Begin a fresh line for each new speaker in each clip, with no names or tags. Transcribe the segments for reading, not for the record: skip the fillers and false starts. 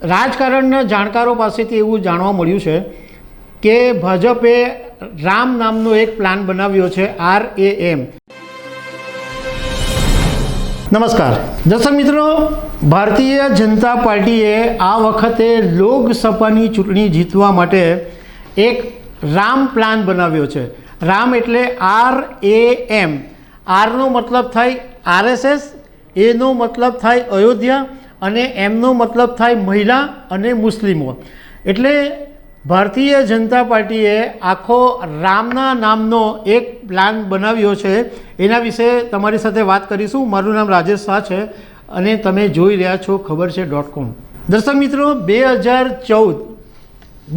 રાજકારણના જાણકારો પાસેથી એવું જાણવા મળ્યું છે કે ભાજપે રામ નામનો એક પ્લાન બનાવ્યો છે, RAM. નમસ્કાર દર્શક મિત્રો, ભારતીય જનતા પાર્ટીએ આ વખતે લોકસભાની ચૂંટણી જીતવા માટે એક રામ પ્લાન બનાવ્યો છે. રામ એટલે RAM. આરનો મતલબ થાય RSS, એનો મતલબ થાય અયોધ્યા અને એમનો મતલબ થાય મહિલા અને મુસ્લિમો. એટલે ભારતીય જનતા પાર્ટીએ આખો રામના નામનો એક પ્લાન બનાવ્યો છે. એના વિશે તમારી સાથે વાત કરીશું. મારું નામ રાજેશ શાહ છે અને તમે જોઈ રહ્યા છો ખબર છે .com. દર્શક મિત્રો, 2014,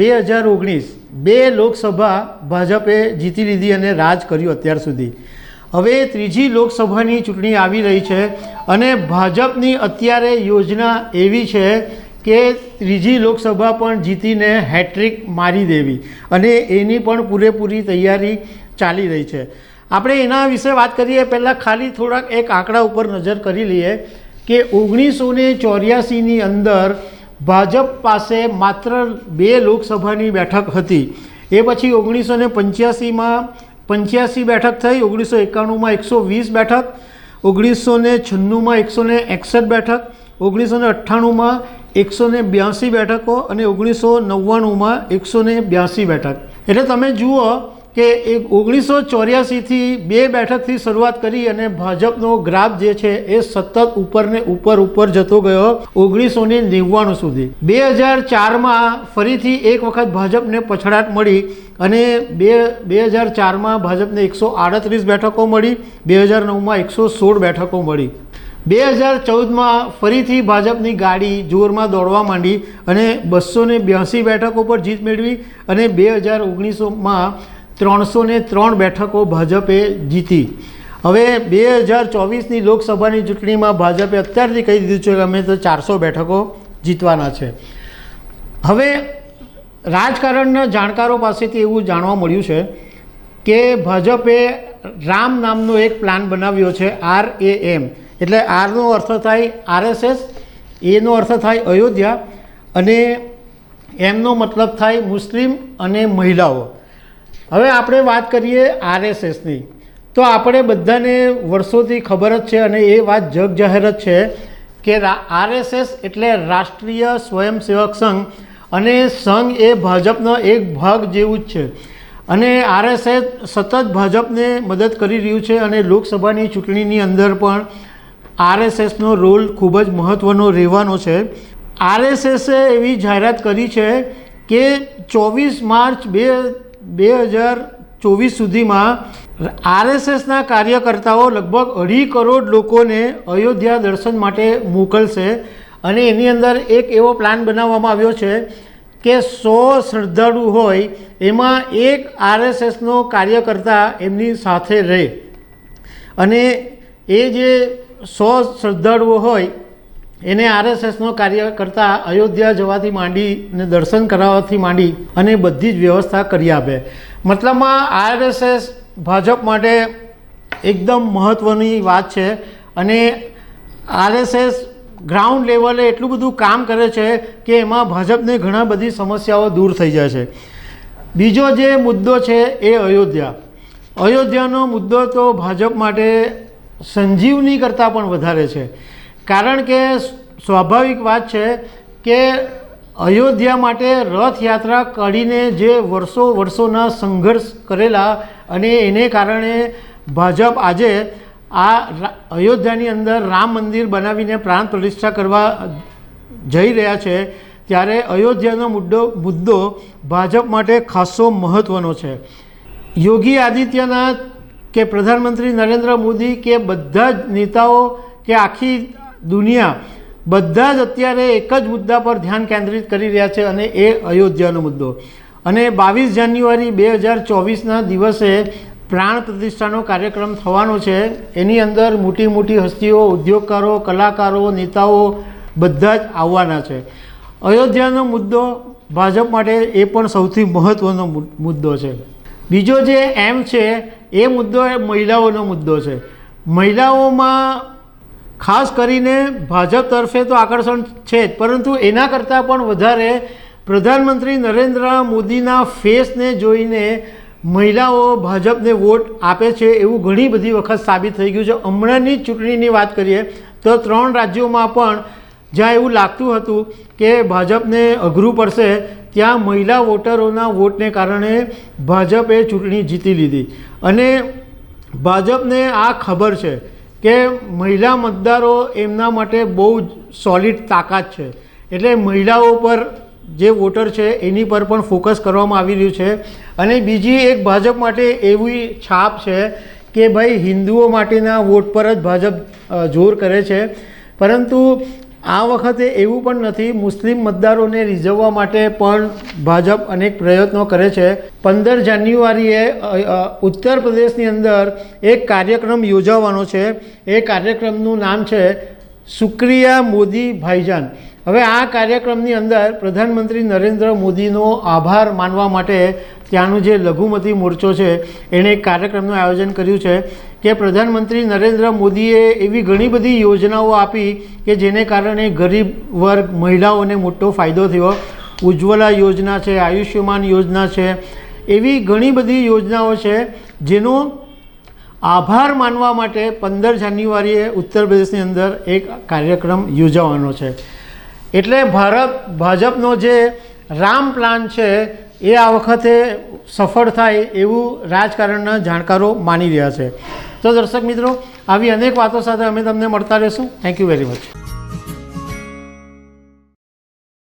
2019 બે લોકસભા ભાજપે જીતી લીધી અને રાજ કર્યું અત્યાર સુધી. હવે ત્રીજી લોકસભાની ચૂંટણી આવી રહી છે અને ભાજપની અત્યારે યોજના એવી છે કે ત્રીજી લોકસભા પણ જીતીને હેટ્રિક મારી દેવી, અને એની પણ પૂરેપૂરી તૈયારી ચાલી રહી છે. આપણે એના વિશે વાત કરીએ પહેલાં ખાલી થોડાક એક આંકડા ઉપર નજર કરી લઈએ કે 1984ની અંદર ભાજપ પાસે માત્ર 2 લોકસભાની બેઠક હતી. એ પછી 1985માં 85 બેઠક થઈ, 1991માં 120 બેઠક, 1996માં 161 બેઠક, 1998માં 182 બેઠકો અને 1999માં 182 બેઠક. એટલે તમે જુઓ કે 1984થી 2 બેઠકથી શરૂઆત કરી અને ભાજપનો ગ્રાફ જે છે એ સતત ઉપરને ઉપર જતો ગયો 1999 સુધી. 2004માં ફરીથી એક વખત ભાજપને પછડાટ મળી અને 2004માં ભાજપને 138 બેઠકો મળી, 2009માં 116 બેઠકો મળી. 2014માં ફરીથી ભાજપની ગાડી જોરમાં દોડવા માંડી અને 282 બેઠકો પર જીત મેળવી અને 2019માં 303 બેઠકો ભાજપે જીતી. હવે 2024ની લોકસભાની ચૂંટણીમાં ભાજપે અત્યારથી કહી દીધું છે કે અમે તો 400 બેઠકો જીતવાના છે. હવે રાજકારણના જાણકારો પાસેથી એવું જાણવા મળ્યું છે કે ભાજપે રામ નામનો એક પ્લાન બનાવ્યો છે, RAM. એટલે આરનો અર્થ થાય RSS, એનો અર્થ થાય અયોધ્યા અને એમનો મતલબ થાય મુસ્લિમ અને મહિલાઓ. હવે આપણે વાત કરીએ RSSની, તો આપણે બધાને વર્ષોથી ખબર જ છે અને એ વાત જગ જાહેર જ છે કે RSS એટલે રાષ્ટ્રીય સ્વયંસેવક સંઘ, અને સંઘ એ ભાજપનો એક ભાગ જેવું જ છે. અને RSS સતત ભાજપને મદદ કરી રહ્યું છે અને લોકસભાની ચૂંટણીની અંદર પણ RSSનો રોલ ખૂબ જ મહત્ત્વનો રહેવાનો છે. RSSએ એવી જાહેરાત કરી છે કે 24 માર્ચ 2024 સુધીમાં RSSના કાર્યકર્તાઓ લગભગ 2.5 કરોડ લોકોને અયોધ્યા દર્શન માટે મોકલશે. અને એની અંદર એક એવો પ્લાન બનાવવામાં આવ્યો છે કે 100 શ્રદ્ધાળુ હોય એમાં એક RSSનો કાર્યકર્તા એમની સાથે રહે, અને એ જે 100 શ્રદ્ધાળુઓ હોય એને RSSનો કાર્યકર્તા અયોધ્યા જવાથી માંડીને દર્શન કરાવવાથી માંડી અને બધી જ વ્યવસ્થા કરી આપે. મતલબમાં RSS ભાજપ માટે એકદમ મહત્ત્વની વાત છે અને RSS ગ્રાઉન્ડ લેવલે એટલું બધું કામ કરે છે કે એમાં ભાજપને ઘણા બધી સમસ્યાઓ દૂર થઈ જાય છે. બીજો જે મુદ્દો છે એ અયોધ્યા. અયોધ્યાનો મુદ્દો તો ભાજપ માટે સંજીવની કરતાં પણ વધારે છે, કારણ કે સ્વાભાવિક વાત છે કે અયોધ્યા માટે રથયાત્રા કાઢીને જે વર્ષોના સંઘર્ષ કરેલા અને એને કારણે ભાજપ આજે આ અયોધ્યાની અંદર રામ મંદિર બનાવીને પ્રાણ પ્રતિષ્ઠા કરવા જઈ રહ્યા છે. ત્યારે અયોધ્યાનો મુદ્દો ભાજપ માટે ખાસો મહત્ત્વનો છે. યોગી આદિત્યનાથ કે પ્રધાનમંત્રી નરેન્દ્ર મોદી કે બધા જ નેતાઓ કે આખી દુનિયા બધા જ અત્યારે એક જ મુદ્દા પર ધ્યાન કેન્દ્રિત કરી રહ્યા છે અને એ અયોધ્યાનો મુદ્દો. અને 22 જાન્યુઆરી 2024ના દિવસે પ્રાણ પ્રતિષ્ઠાનો કાર્યક્રમ થવાનો છે. એની અંદર મોટી હસ્તીઓ, ઉદ્યોગકારો, કલાકારો, નેતાઓ બધા જ આવવાના છે. અયોધ્યાનો મુદ્દો ભાજપ માટે એ પણ સૌથી મહત્ત્વનો મુદ્દો છે. બીજો જે M છે એ મુદ્દો એ મહિલાઓનો મુદ્દો છે. મહિલાઓમાં ખાસ કરીને ભાજપ તરફે તો આકર્ષણ છે જ, પરંતુ એના કરતાં પણ વધારે પ્રધાનમંત્રી નરેન્દ્ર મોદીના ફેસને જોઈને મહિલાઓ ભાજપને વોટ આપે છે એવું ઘણી બધી વખત સાબિત થઈ ગયું છે. હમણાંની જ ચૂંટણીની વાત કરીએ તો 3 રાજ્યોમાં પણ જ્યાં એવું લાગતું હતું કે ભાજપને અઘરું પડશે, ત્યાં મહિલા વોટરોના વોટને કારણે ભાજપે ચૂંટણી જીતી લીધી. અને ભાજપને આ ખબર છે કે મહિલા મતદારો એમના માટે બહુ જ સોલિડ તાકાત છે, એટલે મહિલાઓ પર જે વોટર છે એની પર પણ ફોકસ કરવામાં આવી રહ્યું છે. અને બીજી એક ભાજપ માટે એવી છાપ છે કે ભાઈ હિન્દુઓ માટેના વોટ પર જ ભાજપ જોર કરે છે, પરંતુ આ વખતે એવું પણ નથી. મુસ્લિમ મતદારોને રીઝવવા માટે પણ ભાજપ અનેક પ્રયત્નો કરે છે. 15 જાન્યુઆરીએ ઉત્તર પ્રદેશની અંદર એક કાર્યક્રમ યોજાવાનો છે. એ કાર્યક્રમનું નામ છે શુક્રિયા મોદી ભાઈજાન. હવે આ કાર્યક્રમની અંદર પ્રધાનમંત્રી નરેન્દ્ર મોદીનો આભાર માનવા માટે ત્યાંનું જે લઘુમતી મોરચો છે એણે એક કાર્યક્રમનું આયોજન કર્યું છે કે પ્રધાનમંત્રી નરેન્દ્ર મોદીએ એવી ઘણી બધી યોજનાઓ આપી કે જેને કારણે ગરીબ વર્ગ મહિલાઓને મોટો ફાયદો થયો. ઉજ્જવલા યોજના છે, આયુષ્યમાન યોજના છે, એવી ઘણી બધી યોજનાઓ છે જેનો આભાર માનવા માટે 15 જાન્યુઆરીએ ઉત્તર પ્રદેશની અંદર એક કાર્યક્રમ યોજાવાનો છે. એટલે ભાજપનો જે રામ પ્લાન છે એ આ વખતે સફળ થાય એવું રાજકારણના જાણકારો માની રહ્યા છે. તો દર્શક મિત્રો, આવી અનેક વાતો સાથે અમે તમને મળતા રહીશું. Thank you very much.